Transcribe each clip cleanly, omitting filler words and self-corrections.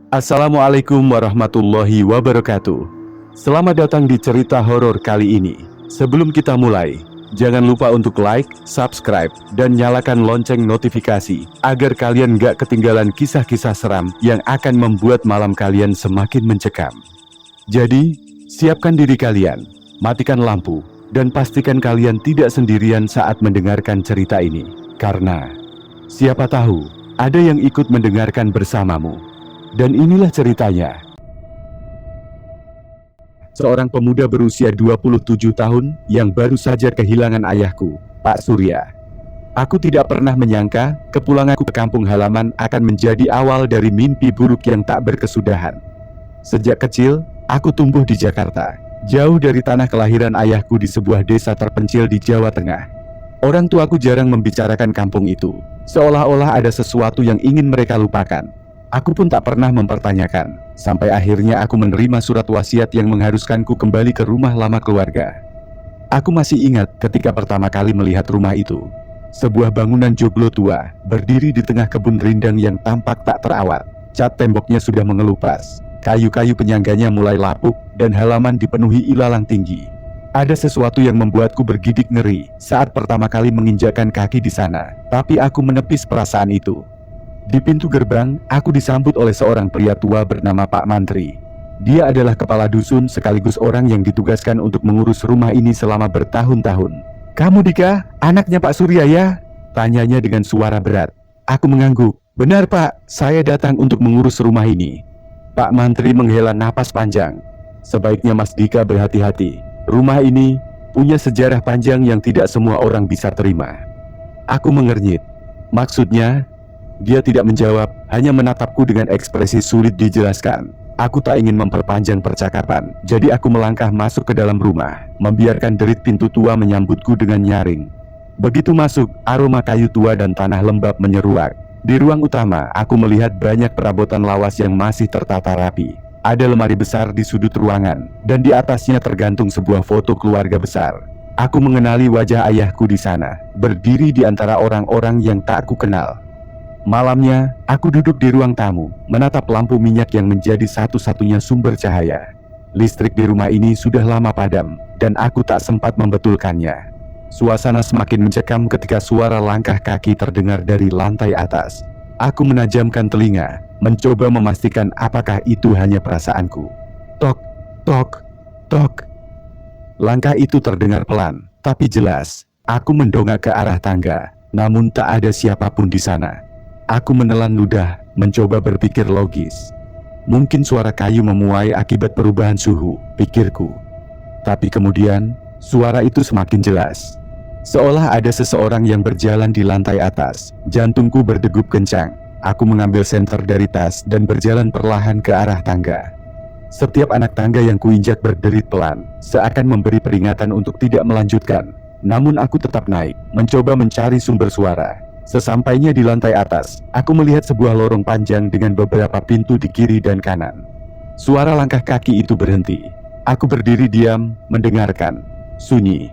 Assalamualaikum warahmatullahi wabarakatuh. Selamat datang di cerita horor kali ini. Sebelum kita mulai, jangan lupa untuk like, subscribe, dan nyalakan lonceng notifikasi agar kalian gak ketinggalan kisah-kisah seram yang akan membuat malam kalian semakin mencekam. Jadi, siapkan diri kalian, matikan lampu, dan pastikan kalian tidak sendirian saat mendengarkan cerita ini. Karena, siapa tahu, ada yang ikut mendengarkan bersamamu. Dan inilah ceritanya. Seorang pemuda berusia 27 tahun yang baru saja kehilangan ayahku, Pak Surya. Aku tidak pernah menyangka kepulanganku ke kampung halaman akan menjadi awal dari mimpi buruk yang tak berkesudahan. Sejak kecil, aku tumbuh di Jakarta, jauh dari tanah kelahiran ayahku di sebuah desa terpencil di Jawa Tengah. Orang tuaku jarang membicarakan kampung itu, seolah-olah ada sesuatu yang ingin mereka lupakan. Aku pun tak pernah mempertanyakan, sampai akhirnya aku menerima surat wasiat yang mengharuskanku kembali ke rumah lama keluarga. Aku masih ingat ketika pertama kali melihat rumah itu. Sebuah bangunan joglo tua, berdiri di tengah kebun rindang yang tampak tak terawat. Cat temboknya sudah mengelupas, kayu-kayu penyangganya mulai lapuk, dan halaman dipenuhi ilalang tinggi. Ada sesuatu yang membuatku bergidik ngeri saat pertama kali menginjakkan kaki di sana, tapi aku menepis perasaan itu. Di pintu gerbang, aku disambut oleh seorang pria tua bernama Pak Mantri. Dia adalah kepala dusun sekaligus orang yang ditugaskan untuk mengurus rumah ini selama bertahun-tahun. "Kamu Dika, anaknya Pak Surya ya?" tanyanya dengan suara berat. Aku mengangguk. "Benar Pak, saya datang untuk mengurus rumah ini." Pak Mantri menghela napas panjang. "Sebaiknya Mas Dika berhati-hati. Rumah ini punya sejarah panjang yang tidak semua orang bisa terima." Aku mengernyit. "Maksudnya?" Dia tidak menjawab, hanya menatapku dengan ekspresi sulit dijelaskan. Aku tak ingin memperpanjang percakapan, jadi aku melangkah masuk ke dalam rumah, membiarkan derit pintu tua menyambutku dengan nyaring. Begitu masuk, aroma kayu tua dan tanah lembab menyeruak. Di ruang utama, aku melihat banyak perabotan lawas yang masih tertata rapi. Ada lemari besar di sudut ruangan, dan di atasnya tergantung sebuah foto keluarga besar. Aku mengenali wajah ayahku di sana, berdiri di antara orang-orang yang tak aku kenal. Malamnya, aku duduk di ruang tamu, menatap lampu minyak yang menjadi satu-satunya sumber cahaya. Listrik di rumah ini sudah lama padam, dan aku tak sempat membetulkannya. Suasana semakin mencekam ketika suara langkah kaki terdengar dari lantai atas. Aku menajamkan telinga, mencoba memastikan apakah itu hanya perasaanku. Tok, tok, tok. Langkah itu terdengar pelan, tapi jelas. Aku mendongak ke arah tangga, namun tak ada siapapun di sana. Aku menelan ludah, mencoba berpikir logis. Mungkin suara kayu memuai akibat perubahan suhu, pikirku. Tapi kemudian, suara itu semakin jelas. Seolah ada seseorang yang berjalan di lantai atas. Jantungku berdegup kencang. Aku mengambil senter dari tas dan berjalan perlahan ke arah tangga. Setiap anak tangga yang kuinjak berderit pelan, seakan memberi peringatan untuk tidak melanjutkan. Namun aku tetap naik, mencoba mencari sumber suara. Sesampainya di lantai atas, aku melihat sebuah lorong panjang dengan beberapa pintu di kiri dan kanan. Suara langkah kaki itu berhenti. Aku berdiri diam, mendengarkan. Sunyi.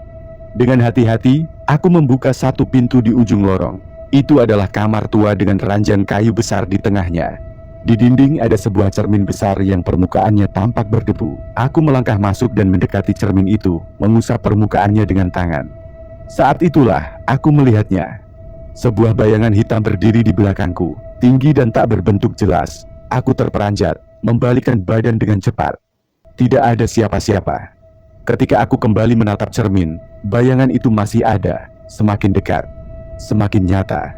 Dengan hati-hati, aku membuka satu pintu di ujung lorong. Itu adalah kamar tua dengan ranjang kayu besar di tengahnya. Di dinding ada sebuah cermin besar yang permukaannya tampak berdebu. Aku melangkah masuk dan mendekati cermin itu, mengusap permukaannya dengan tangan. Saat itulah, aku melihatnya. Sebuah bayangan hitam berdiri di belakangku, tinggi dan tak berbentuk jelas. Aku terperanjat, membalikkan badan dengan cepat. Tidak ada siapa-siapa. Ketika aku kembali menatap cermin, bayangan itu masih ada, semakin dekat, semakin nyata.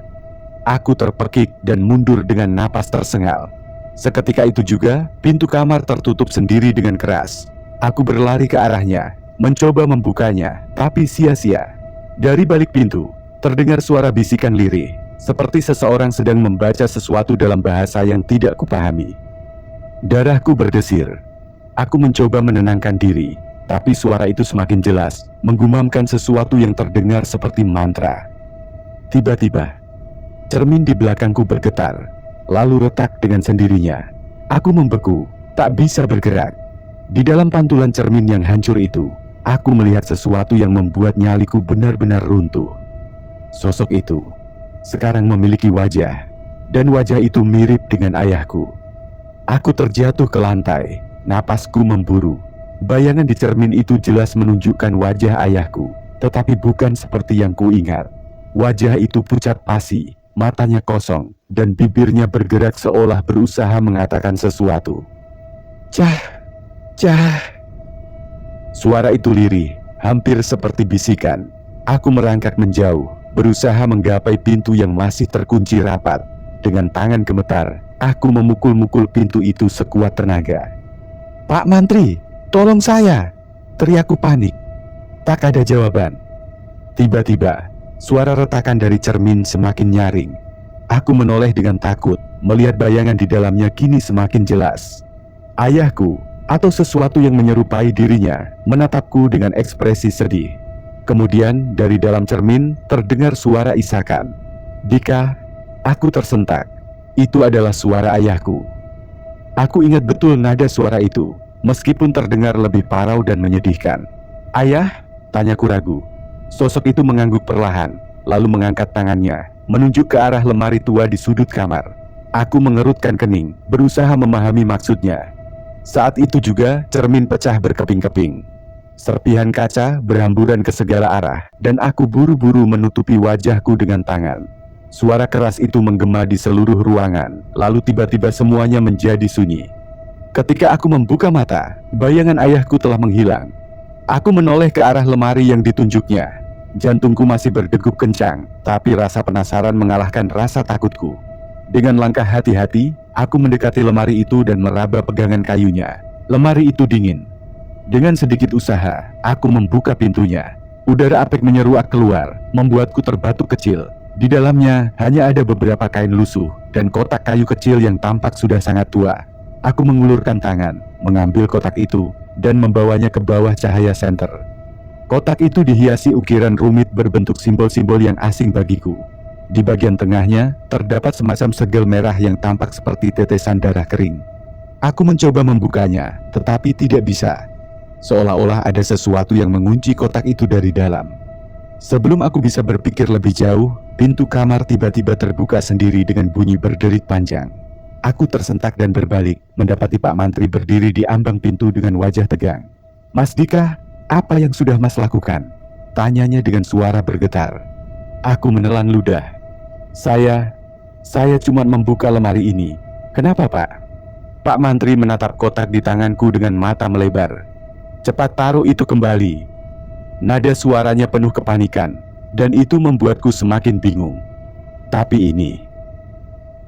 Aku terpekik dan mundur dengan napas tersengal. Seketika itu juga, pintu kamar tertutup sendiri dengan keras. Aku berlari ke arahnya, mencoba membukanya, tapi sia-sia. Dari balik pintu, terdengar suara bisikan lirih, seperti seseorang sedang membaca sesuatu dalam bahasa yang tidak kupahami. Darahku berdesir. Aku mencoba menenangkan diri, tapi suara itu semakin jelas, menggumamkan sesuatu yang terdengar seperti mantra. Tiba-tiba, cermin di belakangku bergetar. lalu retak dengan sendirinya. Aku membeku, tak bisa bergerak. Di dalam pantulan cermin yang hancur itu, aku melihat sesuatu yang membuat nyaliku benar-benar runtuh. Sosok itu sekarang memiliki wajah, dan wajah itu mirip dengan ayahku. Aku terjatuh ke lantai, napasku memburu. Bayangan di cermin itu jelas menunjukkan wajah ayahku, tetapi bukan seperti yang kuingat. Wajah itu pucat pasi, matanya kosong, dan bibirnya bergerak seolah berusaha mengatakan sesuatu. Cah, cah. Suara itu lirih, hampir seperti bisikan. Aku merangkak menjauh, berusaha menggapai pintu yang masih terkunci rapat. Dengan tangan gemetar, aku memukul-mukul pintu itu sekuat tenaga. Pak Mantri, tolong saya! Teriakku panik. Tak ada jawaban. Tiba-tiba, suara retakan dari cermin semakin nyaring. Aku menoleh dengan takut, melihat bayangan di dalamnya kini semakin jelas. Ayahku, atau sesuatu yang menyerupai dirinya, menatapku dengan ekspresi sedih. Kemudian dari dalam cermin terdengar suara isakan. Dika, aku tersentak. Itu adalah suara ayahku. Aku ingat betul nada suara itu, meskipun terdengar lebih parau dan menyedihkan. Ayah? Tanyaku ragu. Sosok itu mengangguk perlahan, lalu mengangkat tangannya, menunjuk ke arah lemari tua di sudut kamar. Aku mengerutkan kening, berusaha memahami maksudnya. Saat itu juga cermin pecah berkeping-keping. Serpihan kaca berhamburan ke segala arah, dan aku buru-buru menutupi wajahku dengan tangan. Suara keras itu menggema di seluruh ruangan, lalu tiba-tiba semuanya menjadi sunyi. Ketika aku membuka mata, bayangan ayahku telah menghilang. Aku menoleh ke arah lemari yang ditunjuknya. Jantungku masih berdegup kencang, tapi rasa penasaran mengalahkan rasa takutku. Dengan langkah hati-hati, aku mendekati lemari itu dan meraba pegangan kayunya. Lemari itu dingin. Dengan sedikit usaha, aku membuka pintunya. Udara apek menyeruak keluar, membuatku terbatuk kecil. Di dalamnya hanya ada beberapa kain lusuh dan kotak kayu kecil yang tampak sudah sangat tua. Aku mengulurkan tangan, mengambil kotak itu, dan membawanya ke bawah cahaya senter. Kotak itu dihiasi ukiran rumit berbentuk simbol-simbol yang asing bagiku. Di bagian tengahnya, terdapat semacam segel merah yang tampak seperti tetesan darah kering. Aku mencoba membukanya, tetapi tidak bisa. Seolah-olah ada sesuatu yang mengunci kotak itu dari dalam. Sebelum aku bisa berpikir lebih jauh, pintu kamar tiba-tiba terbuka sendiri dengan bunyi berderit panjang. Aku tersentak dan berbalik, mendapati Pak Mantri berdiri di ambang pintu dengan wajah tegang. Mas Dika, apa yang sudah Mas lakukan? Tanyanya dengan suara bergetar. Aku menelan ludah. Saya cuma membuka lemari ini. Kenapa Pak? Pak Mantri menatap kotak di tanganku dengan mata melebar. Cepat taruh itu kembali. Nada suaranya penuh kepanikan, dan itu membuatku semakin bingung. Tapi ini...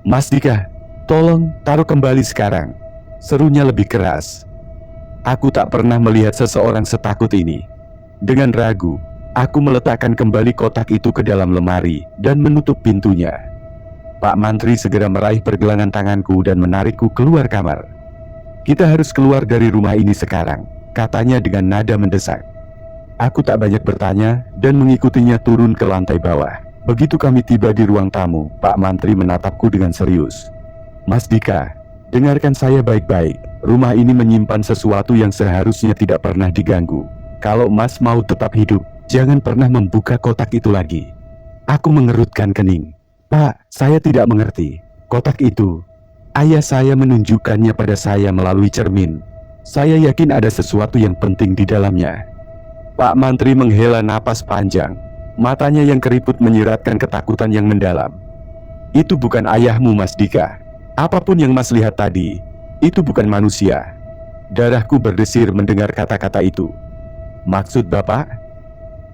Mas Dika, tolong taruh kembali sekarang. Serunya lebih keras. Aku tak pernah melihat seseorang setakut ini. Dengan ragu, aku meletakkan kembali kotak itu ke dalam lemari dan menutup pintunya. Pak Mantri segera meraih pergelangan tanganku dan menarikku keluar kamar. Kita harus keluar dari rumah ini sekarang, katanya dengan nada mendesak. Aku tak banyak bertanya dan mengikutinya turun ke lantai bawah. Begitu kami tiba di ruang tamu, Pak Mantri menatapku dengan serius. Mas Dika, dengarkan saya baik-baik. Rumah ini menyimpan sesuatu yang seharusnya tidak pernah diganggu. Kalau Mas mau tetap hidup, jangan pernah membuka kotak itu lagi. Aku mengerutkan kening. Pak, saya tidak mengerti. Kotak itu, ayah saya menunjukkannya pada saya melalui cermin. Saya yakin ada sesuatu yang penting di dalamnya. Pak Mantri menghela napas panjang. Matanya yang keriput menyiratkan ketakutan yang mendalam. Itu bukan ayahmu, Mas Dika. Apapun yang Mas lihat tadi, itu bukan manusia. Darahku berdesir mendengar kata-kata itu. Maksud Bapak?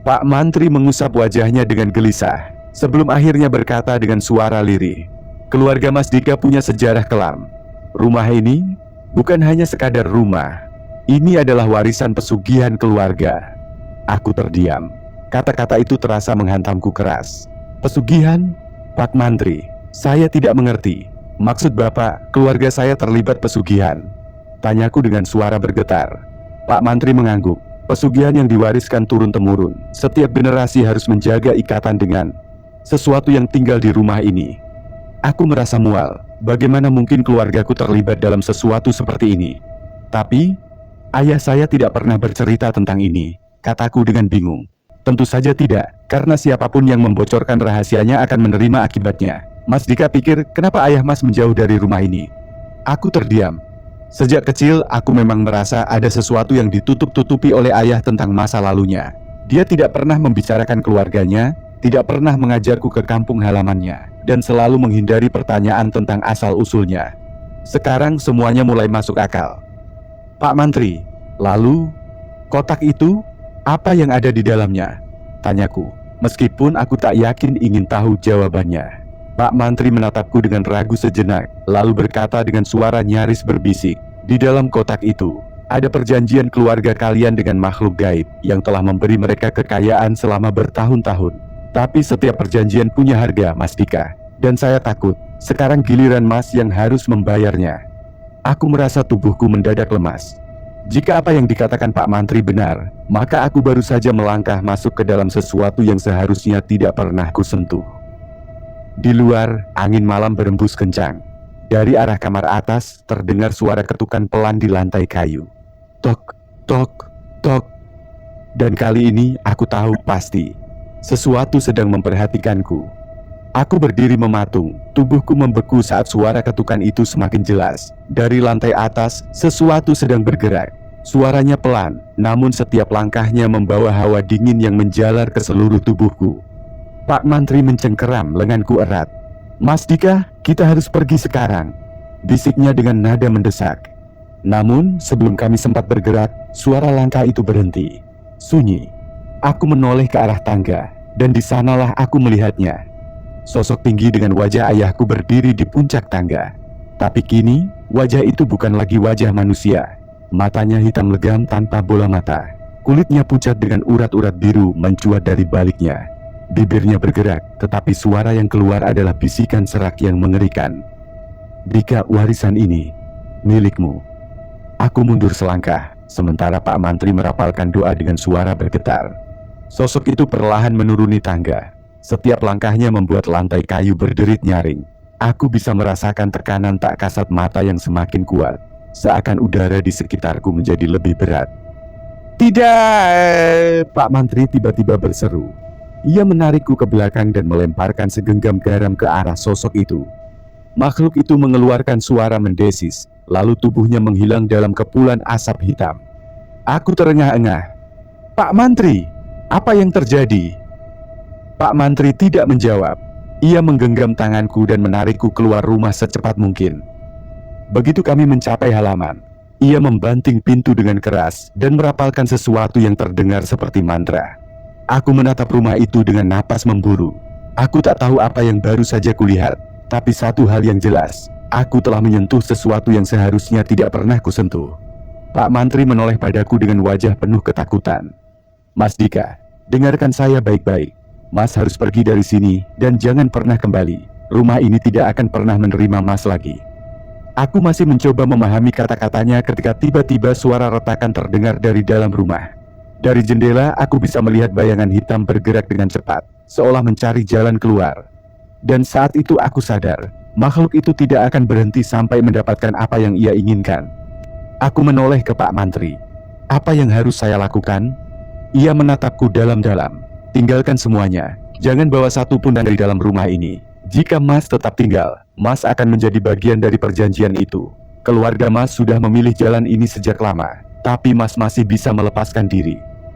Pak Mantri mengusap wajahnya dengan gelisah, sebelum akhirnya berkata dengan suara lirih. Keluarga Mas Dika punya sejarah kelam. Rumah ini bukan hanya sekadar rumah. Ini adalah warisan pesugihan keluarga. Aku terdiam. Kata-kata itu terasa menghantamku keras. Pesugihan? Pak Mantri, saya tidak mengerti. Maksud Bapak, keluarga saya terlibat pesugihan? Tanyaku dengan suara bergetar. Pak Mantri mengangguk. Pesugihan yang diwariskan turun-temurun. Setiap generasi harus menjaga ikatan dengan sesuatu yang tinggal di rumah ini. Aku merasa mual. Bagaimana mungkin keluargaku terlibat dalam sesuatu seperti ini? Tapi, ayah saya tidak pernah bercerita tentang ini, kataku dengan bingung. Tentu saja tidak, karena siapapun yang membocorkan rahasianya akan menerima akibatnya. Mas Dika pikir, kenapa ayah Mas menjauh dari rumah ini? Aku terdiam. Sejak kecil, aku memang merasa ada sesuatu yang ditutup-tutupi oleh ayah tentang masa lalunya. Dia tidak pernah membicarakan keluarganya, tidak pernah mengajarku ke kampung halamannya, dan selalu menghindari pertanyaan tentang asal-usulnya. Sekarang semuanya mulai masuk akal. Pak Mantri, lalu, kotak itu, apa yang ada di dalamnya? Tanyaku, meskipun aku tak yakin ingin tahu jawabannya. Pak Mantri menatapku dengan ragu sejenak, lalu berkata dengan suara nyaris berbisik, di dalam kotak itu, ada perjanjian keluarga kalian dengan makhluk gaib yang telah memberi mereka kekayaan selama bertahun-tahun. Tapi setiap perjanjian punya harga, Mas Dika. Dan saya takut, sekarang giliran Mas yang harus membayarnya. Aku merasa tubuhku mendadak lemas. Jika apa yang dikatakan Pak Mantri benar, maka aku baru saja melangkah masuk ke dalam sesuatu yang seharusnya tidak pernah kusentuh. Di luar, angin malam berembus kencang. Dari arah kamar atas, terdengar suara ketukan pelan di lantai kayu. Tok, tok, tok. Dan kali ini, aku tahu pasti. Sesuatu sedang memperhatikanku. Aku berdiri mematung, tubuhku membeku saat suara ketukan itu semakin jelas. Dari lantai atas, sesuatu sedang bergerak. Suaranya pelan, namun setiap langkahnya membawa hawa dingin yang menjalar ke seluruh tubuhku. Pak Mantri mencengkeram lenganku erat. Mas Dika, kita harus pergi sekarang, bisiknya dengan nada mendesak. Namun, sebelum kami sempat bergerak, suara langkah itu berhenti. Sunyi. Aku menoleh ke arah tangga, dan di sanalah aku melihatnya. Sosok tinggi dengan wajah ayahku berdiri di puncak tangga. Tapi kini, wajah itu bukan lagi wajah manusia. Matanya hitam legam tanpa bola mata. Kulitnya pucat dengan urat-urat biru mencuat dari baliknya. Bibirnya bergerak, tetapi suara yang keluar adalah bisikan serak yang mengerikan. Dika, warisan ini milikmu. Aku mundur selangkah, sementara Pak Mantri merapalkan doa dengan suara bergetar. Sosok itu perlahan menuruni tangga. Setiap langkahnya membuat lantai kayu berderit nyaring. Aku bisa merasakan tekanan tak kasat mata yang semakin kuat, seakan udara di sekitarku menjadi lebih berat. Tidak! Pak Mantri tiba-tiba berseru. Ia menarikku ke belakang dan melemparkan segenggam garam ke arah sosok itu. Makhluk itu mengeluarkan suara mendesis, lalu tubuhnya menghilang dalam kepulan asap hitam. Aku terengah-engah. Pak Mantri, apa yang terjadi? Pak Mantri tidak menjawab. Ia menggenggam tanganku dan menarikku keluar rumah secepat mungkin. Begitu kami mencapai halaman, ia membanting pintu dengan keras dan merapalkan sesuatu yang terdengar seperti mantra. Aku menatap rumah itu dengan napas memburu. Aku tak tahu apa yang baru saja kulihat, tapi satu hal yang jelas, aku telah menyentuh sesuatu yang seharusnya tidak pernah kusentuh. Pak Mantri menoleh padaku dengan wajah penuh ketakutan. Mas Dika, dengarkan saya baik-baik. Mas harus pergi dari sini dan jangan pernah kembali. Rumah ini tidak akan pernah menerima Mas lagi. Aku masih mencoba memahami kata-katanya ketika tiba-tiba suara retakan terdengar dari dalam rumah. Dari jendela aku bisa melihat bayangan hitam bergerak dengan cepat, seolah mencari jalan keluar. Dan saat itu aku sadar, makhluk itu tidak akan berhenti sampai mendapatkan apa yang ia inginkan. Aku menoleh ke Pak Mantri. Apa yang harus saya lakukan? Ia menatapku dalam-dalam. Tinggalkan semuanya, jangan bawa satu pun dari dalam rumah ini. Jika Mas tetap tinggal, Mas akan menjadi bagian dari perjanjian itu. Keluarga Mas sudah memilih jalan ini sejak lama, tapi Mas masih bisa melepaskan diri.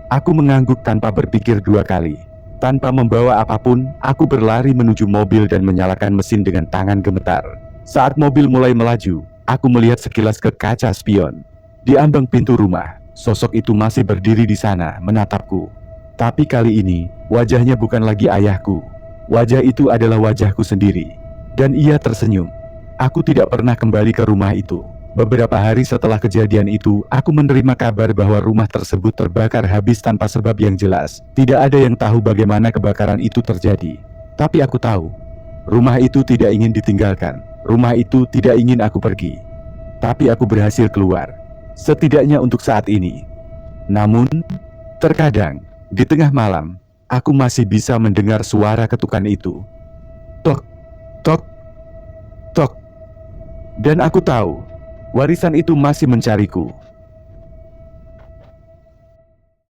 Aku mengangguk tanpa berpikir dua kali. Tanpa membawa apapun, aku berlari menuju mobil dan menyalakan mesin dengan tangan gemetar. Saat mobil mulai melaju, aku melihat sekilas ke kaca spion. Di ambang pintu rumah, sosok itu masih berdiri di sana menatapku. Tapi kali ini, wajahnya bukan lagi ayahku. Wajah itu adalah wajahku sendiri. Dan ia tersenyum. Aku tidak pernah kembali ke rumah itu. Beberapa hari setelah kejadian itu, aku menerima kabar bahwa rumah tersebut terbakar habis tanpa sebab yang jelas. Tidak ada yang tahu bagaimana kebakaran itu terjadi. Tapi aku tahu, rumah itu tidak ingin ditinggalkan. Rumah itu tidak ingin aku pergi. Tapi aku berhasil keluar. Setidaknya untuk saat ini. Namun, terkadang, di tengah malam, aku masih bisa mendengar suara ketukan itu. Tok, tok, tok. Dan aku tahu, warisan itu masih mencariku.